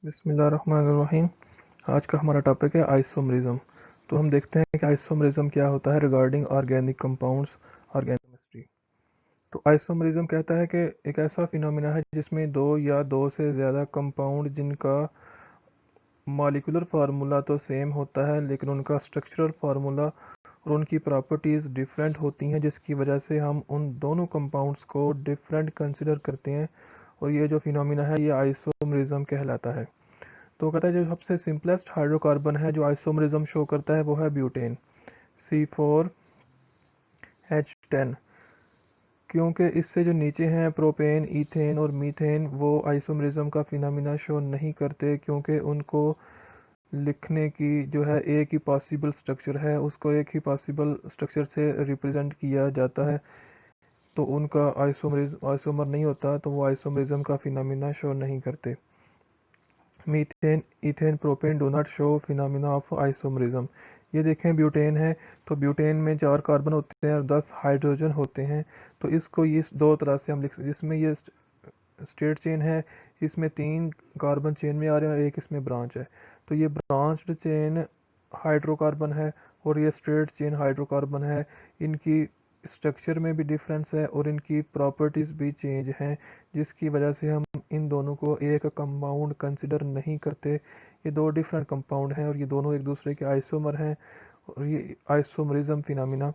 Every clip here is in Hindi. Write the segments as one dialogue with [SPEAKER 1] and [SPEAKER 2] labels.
[SPEAKER 1] बिस्मिल्लाहिर्रहमानिर्रहीम। आज का हमारा टॉपिक है आइसोमरिज्म। तो हम देखते हैं कि आइसोमरिज्म क्या होता है regarding organic compounds, organic chemistry. तो आइसोमरिज्म कहता है कि एक ऐसा फिनोमिना है जिसमें दो या दो से ज़्यादा कंपाउंड जिनका मॉलिक्यूलर फार्मूला तो सेम होता है लेकिन उनका स्ट्रक्चरल फार्मूला और उनकी प्रॉपर्टीज़ डिफरेंट होती हैं, जिसकी वजह से हम उन दोनों कंपाउंड्स को डिफरेंट कंसिडर करते हैं और ये जो फिनोमिना है ये आइसोमरिज्म कहलाता है। तो कहता है जो सबसे सिंपलेस्ट हाइड्रोकार्बन है जो आइसोमरिज्म शो करता है वो है ब्यूटेन C4H10, क्योंकि इससे जो नीचे हैं प्रोपेन, इथेन और मीथेन वो आइसोमरिज्म का फिनोमिना शो नहीं करते, क्योंकि उनको लिखने की जो है एक ही पॉसिबल स्ट्रक्चर है, उसको एक ही पॉसिबल स्ट्रक्चर से रिप्रेजेंट किया जाता है, तो उनका आइसोमर नहीं होता, तो वो आइसोमरिज्म का फिनोमिना शो नहीं करते। Methane, ethane, propane do not show phenomena of isomerism. ये देखें ब्यूटेन है, तो ब्यूटेन में 4 कार्बन होते हैं और 10 हाइड्रोजन होते हैं। तो इसको इस दो तरह से हम लिख सकते, जिसमें ये स्ट्रेट चेन है, इसमें 3 कार्बन चेन में आ रहे हैं और एक इसमें ब्रांच है। तो ये ब्रांच्ड चेन हाइड्रोकार्बन है और ये स्ट्रेट चेन हाइड्रोकार्बन है। इनकी स्ट्रक्चर में भी डिफरेंस है और इनकी प्रॉपर्टीज़ भी चेंज हैं, जिसकी वजह से हम इन दोनों को एक कंपाउंड कंसिडर नहीं करते। ये दो डिफरेंट कंपाउंड हैं और ये दोनों एक दूसरे के आइसोमर हैं और ये आइसोमरिज्म फिनोमिना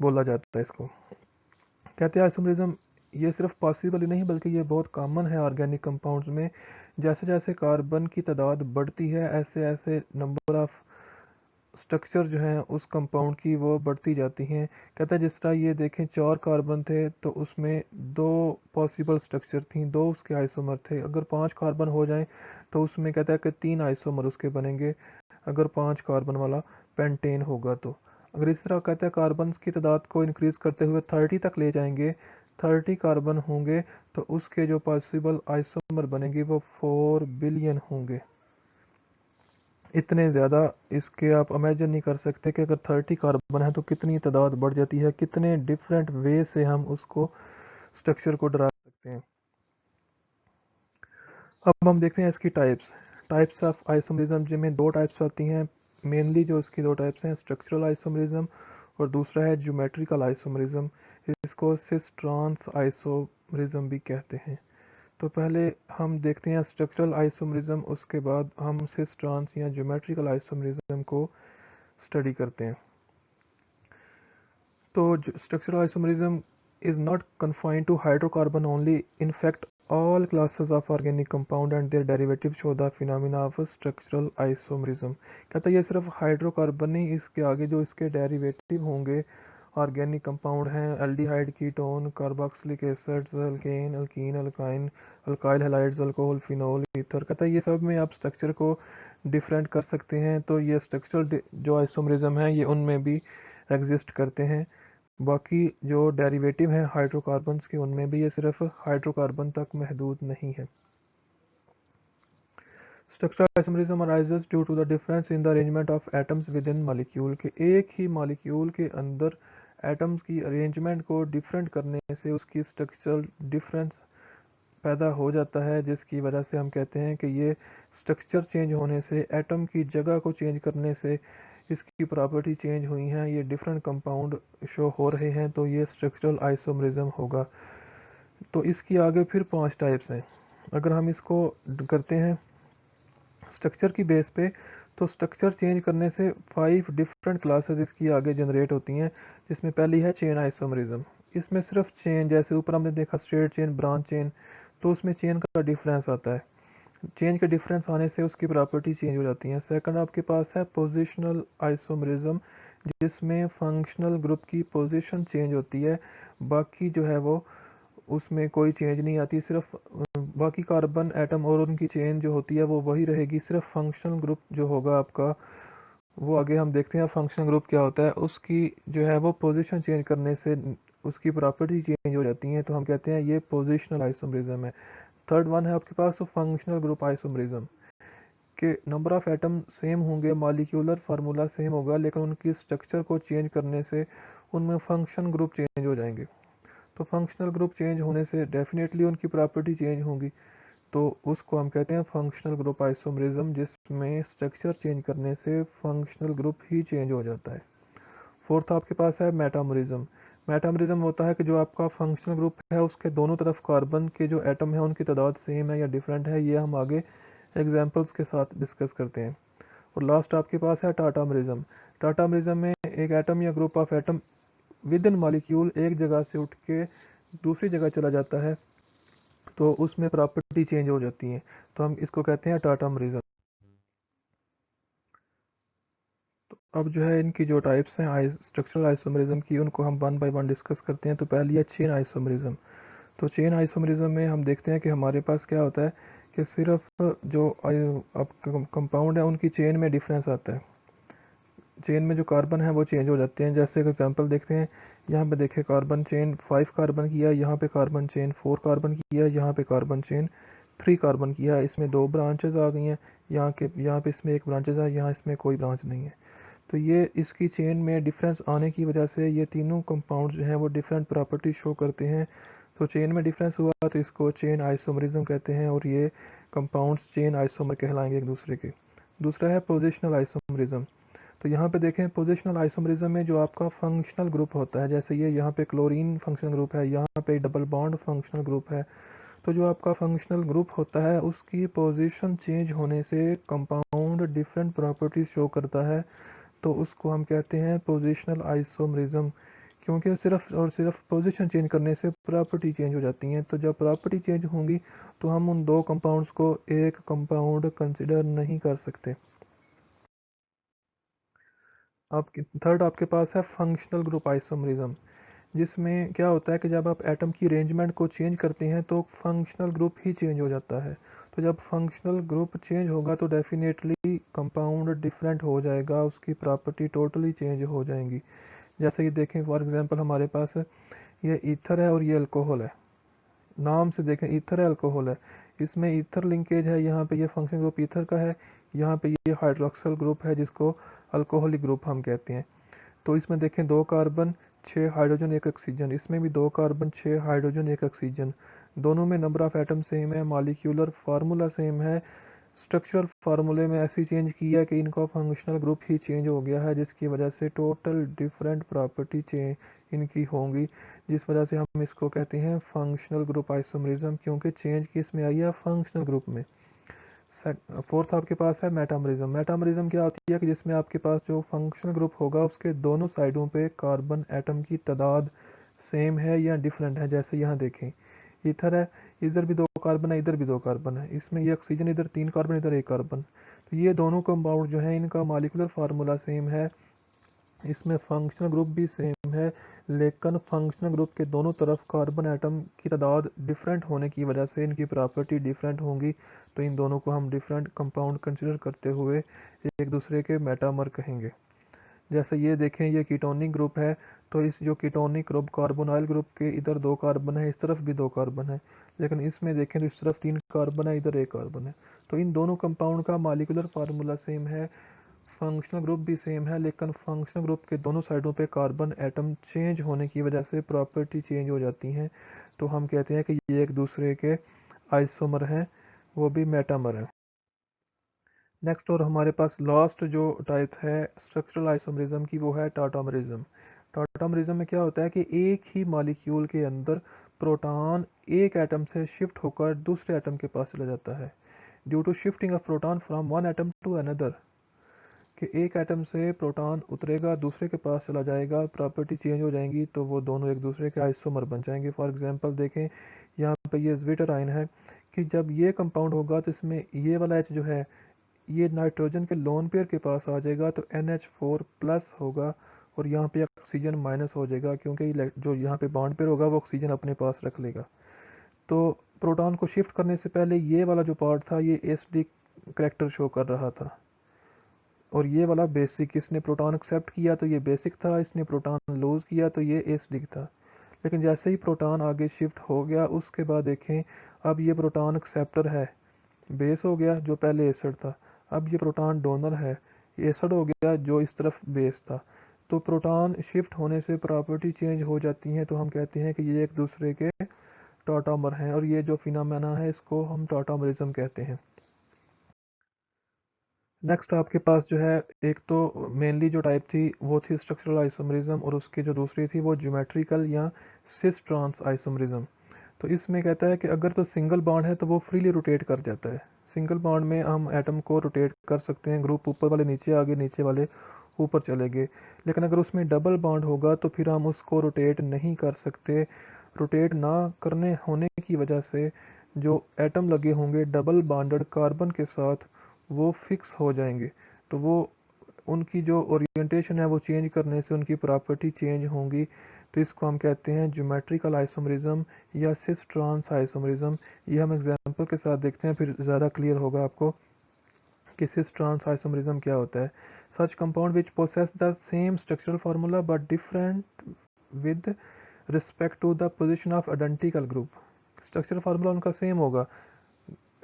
[SPEAKER 1] बोला जाता है इसको। कहते हैं आइसोमरिज्म ये सिर्फ पॉसिबल ही नहीं बल्कि ये बहुत कॉमन है ऑर्गेनिक कंपाउंड्स में। जैसे जैसे कार्बन की तादाद बढ़ती है ऐसे ऐसे नंबर ऑफ स्ट्रक्चर जो हैं उस कंपाउंड की वो बढ़ती जाती हैं। कहता है जिस तरह ये देखें 4 कार्बन थे तो उसमें 2 पॉसिबल स्ट्रक्चर थी, 2 उसके आइसोमर थे। अगर 5 कार्बन हो जाएं तो उसमें कहता है कि 3 आइसोमर उसके बनेंगे, अगर 5 कार्बन वाला पेंटेन होगा तो। अगर इस तरह कहता है कार्बन की तादाद को इंक्रीज करते हुए 30 तक ले जाएंगे, 30 कार्बन होंगे तो उसके जो पॉसिबल आइसोमर बनेंगे वो 4 बिलियन होंगे। इतने ज़्यादा, इसके आप इमेजिन नहीं कर सकते कि अगर 30 कार्बन है तो कितनी तादाद बढ़ जाती है, कितने डिफरेंट वे से हम उसको स्ट्रक्चर को डरा सकते हैं। अब हम देखते हैं इसकी टाइप्स ऑफ आइसोमरिज्म, जिनमें 2 टाइप्स आती हैं मेनली। जो इसकी 2 टाइप्स हैं, स्ट्रक्चरल आइसोमरिज्म और दूसरा है ज्योमेट्रिकल आइसोमरिज्म। इसको सिस ट्रांस आइसोमरिज्म भी कहते हैं। तो पहले हम देखते हैं स्ट्रक्चरल आइसोमरिज्म, उसके बाद हम सिस ट्रांस या ज्योमेट्रिकल आइसोमरिज्म को स्टडी करते हैं। तो structural isomerism is not confined to hydrocarbon only. In fact, all classes of organic compound and their derivatives show the phenomena of structural isomerism. कहता है ये सिर्फ हाइड्रोकार्बन नहीं, इसके आगे जो इसके डेरिवेटिव होंगे ऑर्गेनिक कंपाउंड हैं, aldehyde, ketone, carboxylic acids, alkane, alkyne, alkyne, alkyl halides, alcohol, phenol, ether. कहता है ये सब में आप स्ट्रक्चर को डिफरेंट कर सकते हैं। तो ये स्ट्रक्चरल जो आइसोमरिज्म है ये उनमें भी एग्जिस्ट करते हैं। बाकी जो डेरिवेटिव हैं हाइड्रोकार्बन्स के उनमें भी ये सिर्फ हाइड्रोकार्बन तक महदूद नहीं है। Structural isomerism arises due to the difference in the arrangement of atoms within molecule, के एक ही मॉलिक्यूल के अंदर एटम्स की अरेंजमेंट को डिफरेंट करने से उसकी स्ट्रक्चरल डिफरेंस पैदा हो जाता है, जिसकी वजह से हम कहते हैं कि ये स्ट्रक्चर चेंज होने से, एटम की जगह को चेंज करने से इसकी प्रॉपर्टी चेंज हुई हैं, ये डिफरेंट कंपाउंड शो हो रहे हैं, तो ये स्ट्रक्चरल आइसोमरिज्म होगा। तो इसकी आगे फिर 5 टाइप्स हैं। अगर हम इसको करते हैं स्ट्रक्चर की बेस पे, तो स्ट्रक्चर चेंज करने से 5 डिफरेंट क्लासेस इसकी आगे जनरेट होती हैं, जिसमें पहली है चेन आइसोमरिज्म। इसमें सिर्फ चेन, जैसे ऊपर हमने देखा स्ट्रेट चेन, ब्रांच चेन, तो उसमें चेन का डिफरेंस आता है। चेंज के डिफरेंस आने से उसकी प्रॉपर्टी चेंज हो जाती है। सेकंड आपके पास है पोजिशनल आइसोमरिज्म, जिसमें फंक्शनल ग्रुप की पोजीशन चेंज होती है, बाकी जो है वो उसमें कोई चेंज नहीं आती, सिर्फ बाकी कार्बन एटम और उनकी चेन जो होती है वो वही रहेगी, सिर्फ फंक्शनल ग्रुप जो होगा आपका वो आगे हम देखते हैं फंक्शनल ग्रुप क्या होता है। उसकी जो है वो पोजीशन चेंज करने से उसकी प्रॉपर्टी चेंज हो जाती हैं, तो हम कहते हैं ये पोजिशनल आइसोमरिज्म है। थर्ड वन है आपके पास फंक्शनल ग्रुप आइसोमरिज्म, के नंबर ऑफ एटम सेम होंगे, मॉलिक्यूलर फार्मूला सेम होगा, लेकिन उनकी स्ट्रक्चर को चेंज करने से उनमें फंक्शन ग्रुप चेंज हो जाएंगे। तो फंक्शनल ग्रुप चेंज होने से डेफिनेटली उनकी प्रॉपर्टी चेंज होंगी। तो उसको हम कहते हैं फंक्शनल ग्रुप आइसोमरिज्म, जिसमें स्ट्रक्चर चेंज करने से फंक्शनल ग्रुप ही चेंज हो जाता है। फोर्थ आपके पास है मेटामरिज्म। मेटामरिज्म होता है कि जो आपका फंक्शनल ग्रुप है उसके दोनों तरफ कार्बन के जो एटम है उनकी तादाद सेम है या डिफरेंट है, ये हम आगे एग्जांपल्स के साथ डिस्कस करते हैं। और लास्ट आपके पास है टाटामरिज्म। टाटामरिज्म में एक एटम या group of atom with in molecule एक जगह से उठ के दूसरी जगह चला जाता है, तो उसमें प्रॉपर्टी चेंज हो जाती है, तो हम इसको कहते हैं टाटामरिज्म। तो अब जो है इनकी जो टाइप्स हैं स्ट्रक्चरल आइसोमरिज्म की, उनको हम वन बाय वन डिस्कस करते हैं। तो पहली है चेन आइसोमरिज्म। तो चेन आइसोमरिज्म में हम देखते हैं कि हमारे पास क्या होता है कि सिर्फ जो कंपाउंड है उनकी चेन में डिफरेंस आता है, चेन में जो कार्बन है वो चेंज हो जाते हैं। जैसे एक एग्जांपल देखते हैं, यहाँ पे देखिए कार्बन चेन 5 कार्बन की है, यहाँ पे कार्बन चेन 4 कार्बन की है, यहाँ पे कार्बन चेन 3 कार्बन की है। इसमें 2 ब्रांचेज आ गई हैं, यहाँ पे इसमें एक ब्रांचेज है, यहाँ इसमें कोई ब्रांच नहीं है। तो ये इसकी चेन में डिफरेंस आने की वजह से ये तीनों कंपाउंड जो हैं वो डिफरेंट प्रॉपर्टी शो करते हैं। तो चेन में डिफरेंस हुआ तो इसको चेन आइसोमरिज्म कहते हैं, और ये कंपाउंड्स चेन आइसोमर कहलाएंगे एक दूसरे के। दूसरा है पोजिशनल आइसोमरिज्म। तो यहाँ पे देखें पोजिशनल आइसोमरिज्म में जो आपका फंक्शनल ग्रुप होता है, जैसे ये यहाँ पे क्लोरीन फंक्शनल ग्रुप है, यहाँ पे डबल बॉन्ड फंक्शनल ग्रुप है, तो जो आपका फंक्शनल ग्रुप होता है उसकी पोजीशन चेंज होने से कंपाउंड डिफरेंट प्रॉपर्टीज शो करता है, तो उसको हम कहते हैं पोजिशनल आइसोमरिज्म। क्योंकि सिर्फ और सिर्फ पोजीशन चेंज करने से प्रॉपर्टी चेंज हो जाती हैं, तो जब प्रॉपर्टी चेंज होंगी तो हम उन दो कंपाउंड्स को एक कंपाउंड कंसिडर नहीं कर सकते। आपके थर्ड आपके पास है फंक्शनल ग्रुप आइसोमरिज्म, जिसमें क्या होता है कि जब आप एटम की अरेंजमेंट को चेंज करते हैं तो फंक्शनल ग्रुप ही चेंज हो जाता है। तो जब फंक्शनल ग्रुप चेंज होगा तो डेफिनेटली कंपाउंड डिफरेंट हो जाएगा, उसकी प्रॉपर्टी टोटली चेंज हो जाएंगी। जैसे कि देखें फॉर एग्जांपल हमारे पास ये ईथर है और ये अल्कोहल है। नाम से देखें ईथर है अल्कोहल है, इसमें ईथर लिंकेज है, यहाँ पे ये फंक्शन ग्रुप ईथर का है, यहाँ पे ये हाइड्रोक्सल ग्रुप है जिसको अल्कोहलिक ग्रुप हम कहते हैं। तो इसमें देखें 2 कार्बन 6 हाइड्रोजन 1 ऑक्सीजन, इसमें भी 2 कार्बन 6 हाइड्रोजन 1 ऑक्सीजन, दोनों में नंबर ऑफ एटम सेम है, मॉलिक्यूलर फार्मूला सेम है, स्ट्रक्चरल फार्मूले में ऐसी चेंज किया कि इनका फंक्शनल ग्रुप ही चेंज हो गया है, जिसकी वजह से टोटल डिफरेंट प्रॉपर्टी चेंज इनकी होंगी, जिस वजह से हम इसको कहते हैं फंक्शनल ग्रुप आइसोमरिज्म, क्योंकि चेंज किस में आई है फंक्शनल ग्रुप में। फोर्थ आपके पास है मेटामरिज्म। मेटामरिज्म क्या होती है कि जिसमें आपके पास जो फंक्शनल ग्रुप होगा उसके दोनों साइडों पे कार्बन एटम की तादाद सेम है या डिफरेंट है। जैसे यहाँ देखें ईथर है, इधर भी 2 कार्बन है, इधर भी 2 कार्बन है, इसमें ये ऑक्सीजन, इधर 3 कार्बन, इधर 1 कार्बन, तो ये दोनों कंपाउंड जो है इनका मॉलिक्यूलर फार्मूला सेम है, इसमें फंक्शनल ग्रुप भी सेम है, लेकिन फंक्शनल ग्रुप के दोनों तरफ कार्बन एटम की तादाद डिफरेंट होने की वजह से इनकी प्रॉपर्टी डिफरेंट होंगी, तो इन दोनों को हम डिफरेंट कंपाउंड कंसिडर करते हुए एक दूसरे के मेटामर कहेंगे। जैसे ये देखें ये कीटोनिक ग्रुप है, तो इस जो कीटोनिक ग्रुप कार्बोनाइल ग्रुप के इधर 2 कार्बन है, इस तरफ भी 2 कार्बन है, लेकिन इसमें देखें तो इस तरफ 3 कार्बन है, इधर 1 कार्बन है, तो इन दोनों कंपाउंड का मॉलिक्यूलर फार्मूला सेम है, फंक्शनल ग्रुप भी सेम है, लेकिन फंक्शनल ग्रुप के दोनों साइडों पे कार्बन एटम चेंज होने की वजह से प्रॉपर्टी चेंज हो जाती हैं, तो हम कहते हैं कि ये एक दूसरे के आइसोमर हैं, वो भी मेटामर हैं। नेक्स्ट और हमारे पास लास्ट जो टाइप है स्ट्रक्चरल आइसोमरिज्म की, वो है टाटामरिज्म। टाटामरिज्म में क्या होता है कि एक ही मॉलिक्यूल के अंदर प्रोटॉन एक एटम से शिफ्ट होकर दूसरे एटम के पास चला जाता है, due to shifting of proton from one atom to another, कि एक एटम से प्रोटॉन उतरेगा दूसरे के पास चला जाएगा, प्रॉपर्टी चेंज हो जाएंगी, तो वो दोनों एक दूसरे के आइसोमर बन जाएंगे। फॉर एग्जांपल देखें यहाँ पे ये ज्विटर आयन है, कि जब ये कंपाउंड होगा तो इसमें ये वाला एच जो है ये नाइट्रोजन के लोन पेयर के पास आ जाएगा, तो NH4 प्लस होगा, और यहाँ पे ऑक्सीजन माइनस हो जाएगा, क्योंकि जो यहाँ पे बॉन्ड पेयर होगा वो ऑक्सीजन अपने पास रख लेगा। तो प्रोटॉन को शिफ्ट करने से पहले ये वाला जो पार्ट था ये एसिडिक करेक्टर शो कर रहा था, और ये वाला बेसिक, इसने प्रोटॉन एक्सेप्ट किया तो ये बेसिक था, इसने प्रोटॉन लूज किया तो ये एसिडिक था। लेकिन जैसे ही प्रोटॉन आगे शिफ्ट हो गया उसके बाद देखें अब ये प्रोटॉन एक्सेप्टर है, बेस हो गया जो पहले एसिड था, अब ये प्रोटॉन डोनर है, एसिड हो गया जो इस तरफ बेस था। तो प्रोटॉन शिफ्ट होने से प्रॉपर्टी चेंज हो जाती है, तो हम कहते हैं कि ये एक दूसरे के टॉटोमर हैं और ये जो फिनोमेना है इसको हम टॉटोमरिज्म कहते हैं। नेक्स्ट आपके पास जो है, एक तो मेनली जो टाइप थी वो थी स्ट्रक्चरल आइसोमरिज्म, और उसकी जो दूसरी थी वो ज्योमेट्रिकल या सिस ट्रांस आइसोमरिज्म। तो इसमें कहता है कि अगर तो सिंगल बॉन्ड है तो वो फ्रीली रोटेट कर जाता है। सिंगल बॉन्ड में हम एटम को रोटेट कर सकते हैं, ग्रुप ऊपर वाले नीचे आ गए, नीचे वाले ऊपर चले गए। लेकिन अगर उसमें डबल बॉन्ड होगा तो फिर हम उसको रोटेट नहीं कर सकते। रोटेट ना करने होने की वजह से जो एटम लगे होंगे डबल बॉन्डेड कार्बन के साथ वो फिक्स हो जाएंगे। तो वो उनकी जो ओरिएंटेशन है वो चेंज करने से उनकी प्रॉपर्टी चेंज होंगी। तो इसको हम कहते हैं ज्योमेट्रिकल आइसोमरिज्म या सिस ट्रांस आइसोमरिज्म। ये हम एग्जांपल के साथ देखते हैं, फिर ज़्यादा क्लियर होगा आपको कि सिस ट्रांस आइसोमरिज्म क्या होता है। Such compound which possess the same structural formula but different with respect to the position of identical group. Structural formula उनका सेम होगा,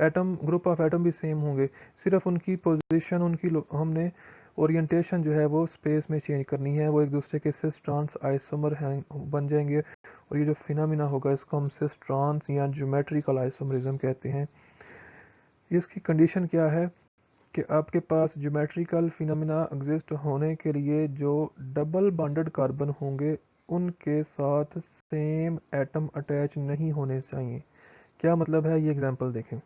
[SPEAKER 1] एटम ग्रुप ऑफ एटम भी सेम होंगे, सिर्फ उनकी पोजीशन, उनकी हमने ओरिएंटेशन जो है वो स्पेस में चेंज करनी है, वो एक दूसरे के सिस ट्रांस आइसोमर बन जाएंगे। और ये जो फिनोमिना होगा इसको हम सिस ट्रांस या ज्योमेट्रिकल आइसोमरिज्म कहते हैं। इसकी कंडीशन क्या है कि आपके पास ज्योमेट्रिकल फिनोमिना एग्जिस्ट होने के लिए जो डबल बॉन्डेड कार्बन होंगे उनके साथ सेम एटम अटैच नहीं होने चाहिए। क्या मतलब है, ये एग्जांपल देखें।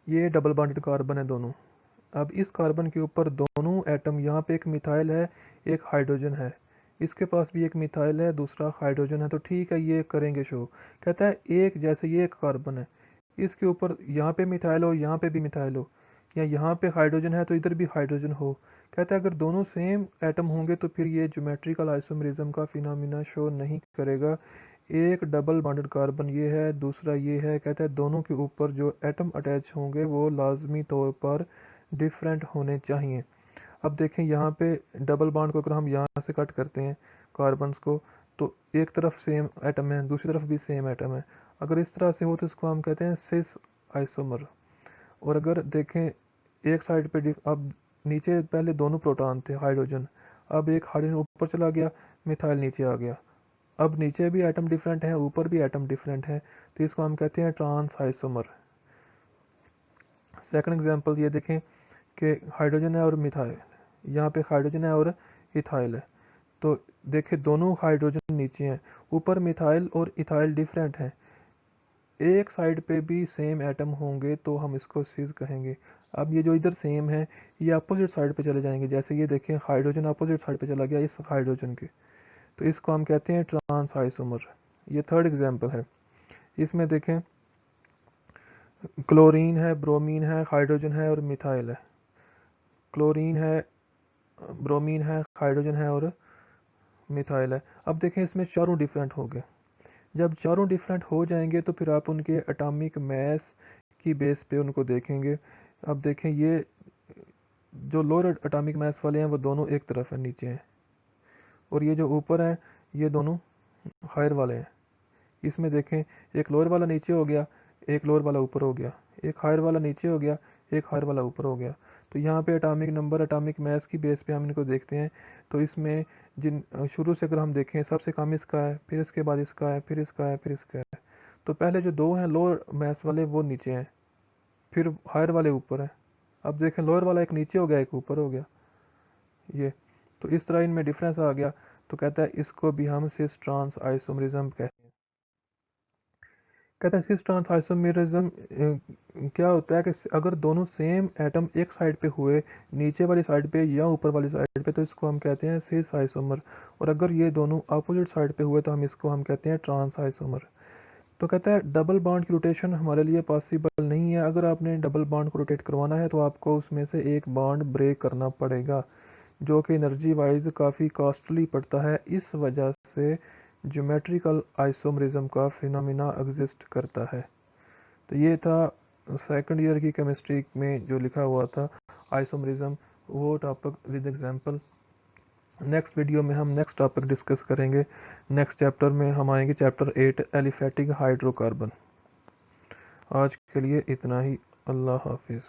[SPEAKER 1] ये डबल बॉन्डेड कार्बन है दोनों। अब इस कार्बन के ऊपर दोनों एटम, यहाँ पे एक मिथाइल है, एक हाइड्रोजन है, इसके पास भी एक मिथाइल है, दूसरा हाइड्रोजन है, तो ठीक है ये करेंगे शो। कहता है एक जैसे ये एक कार्बन है, इसके ऊपर यहाँ पे मिथाइल हो, यहाँ पे भी मिथाइल हो, या यहाँ पे हाइड्रोजन है तो इधर भी हाइड्रोजन हो। कहता है अगर दोनों सेम एटम होंगे तो फिर ये ज्योमेट्रिकल आइसोमरिज्म का फिनोमिना शो नहीं करेगा। एक डबल बॉन्डेड कार्बन ये है, दूसरा ये है, कहता है दोनों के ऊपर जो एटम अटैच होंगे वो लाजमी तौर पर डिफरेंट होने चाहिए। अब देखें यहाँ पे डबल बॉन्ड को अगर हम यहाँ से कट करते हैं कार्बन्स को, तो एक तरफ सेम एटम है, दूसरी तरफ भी सेम एटम है। अगर इस तरह से हो तो इसको हम कहते हैं सिस आइसोमर। और अगर देखें एक साइड पे अब नीचे पहले दोनों प्रोटॉन थे हाइड्रोजन, अब एक हाइड्रोजन ऊपर चला गया, मिथाइल नीचे आ गया, अब नीचे भी एटम डिफरेंट है, ऊपर भी एटम डिफरेंट है, तो इसको हम कहते हैं ट्रांस आइसोमर। सेकंड एग्जांपल ये देखें कि हाइड्रोजन है और मिथाइल, यहाँ पे हाइड्रोजन है और इथाइल है, तो देखिए दोनों हाइड्रोजन नीचे हैं, ऊपर मिथाइल और इथाइल डिफरेंट हैं। एक साइड पे भी सेम एटम होंगे तो हम इसको सिस कहेंगे। अब ये जो इधर सेम है ये अपोजिट साइड पे चले जाएंगे, जैसे ये देखें हाइड्रोजन अपोजिट साइड पे चला गया इस हाइड्रोजन के, तो इसको हम कहते हैं ट्रांस आइसोमर। ये थर्ड एग्जांपल है। इसमें देखें क्लोरीन है, ब्रोमीन है, हाइड्रोजन है और मिथाइल है। क्लोरीन है, ब्रोमीन है, हाइड्रोजन है और मिथाइल है। अब देखें इसमें चारों डिफरेंट हो गए। जब चारों डिफरेंट हो जाएंगे तो फिर आप उनके एटॉमिक मास की बेस पे उनको देखेंगे। अब देखें ये जो लोअर एटॉमिक मास वाले हैं वो दोनों एक तरफ है, नीचे हैं, और ये जो ऊपर है ये दोनों हायर वाले हैं। इसमें देखें एक लोअर वाला नीचे हो गया, एक लोअर वाला ऊपर हो गया, एक हायर वाला नीचे हो गया, एक हायर वाला ऊपर हो गया। तो यहाँ पे एटॉमिक नंबर, एटॉमिक मास की बेस पे हम इनको देखते हैं। तो इसमें जिन शुरू से अगर हम देखें सबसे कम इसका है, फिर इसके बाद इसका है, फिर इसका है, फिर इसका है। तो पहले जो दो हैं लोअर मास वाले वो नीचे हैं, फिर हायर वाले ऊपर हैं। अब देखें लोअर वाला एक नीचे हो गया, एक ऊपर हो गया, ये तो इस तरह इनमें डिफरेंस आ गया। तो कहता है इसको भी हम सिस ट्रांस आइसोमरिज्म कहते हैं। कहता है सिस ट्रांस आइसोमेरिज्म क्या होता है कि अगर दोनों सेम एटम एक साइड पे हुए, नीचे वाली साइड पे या ऊपर वाली साइड पे, तो इसको हम कहते हैं सिस आइसोमर। और अगर ये दोनों अपोजिट साइड पे हुए तो हम कहते हैं ट्रांस आइसोमर। तो कहता है डबल बॉन्ड की रोटेशन हमारे लिए पॉसिबल नहीं है। अगर आपने डबल बॉन्ड को रोटेट करवाना है तो आपको उसमें से एक बॉन्ड ब्रेक करना पड़ेगा, जो कि एनर्जी वाइज काफ़ी कॉस्टली पड़ता है। इस वजह से ज्योमेट्रिकल आइसोमरिज्म का फिनोमिना एग्जिस्ट करता है। तो ये था सेकंड ईयर की केमिस्ट्री में जो लिखा हुआ था आइसोमरिज्म, वो topic with example. Next video में हम नेक्स्ट टॉपिक डिस्कस करेंगे। नेक्स्ट चैप्टर में हम आएंगे चैप्टर 8 एलिफेटिक हाइड्रोकार्बन। आज के लिए इतना ही। अल्लाह हाफिज़।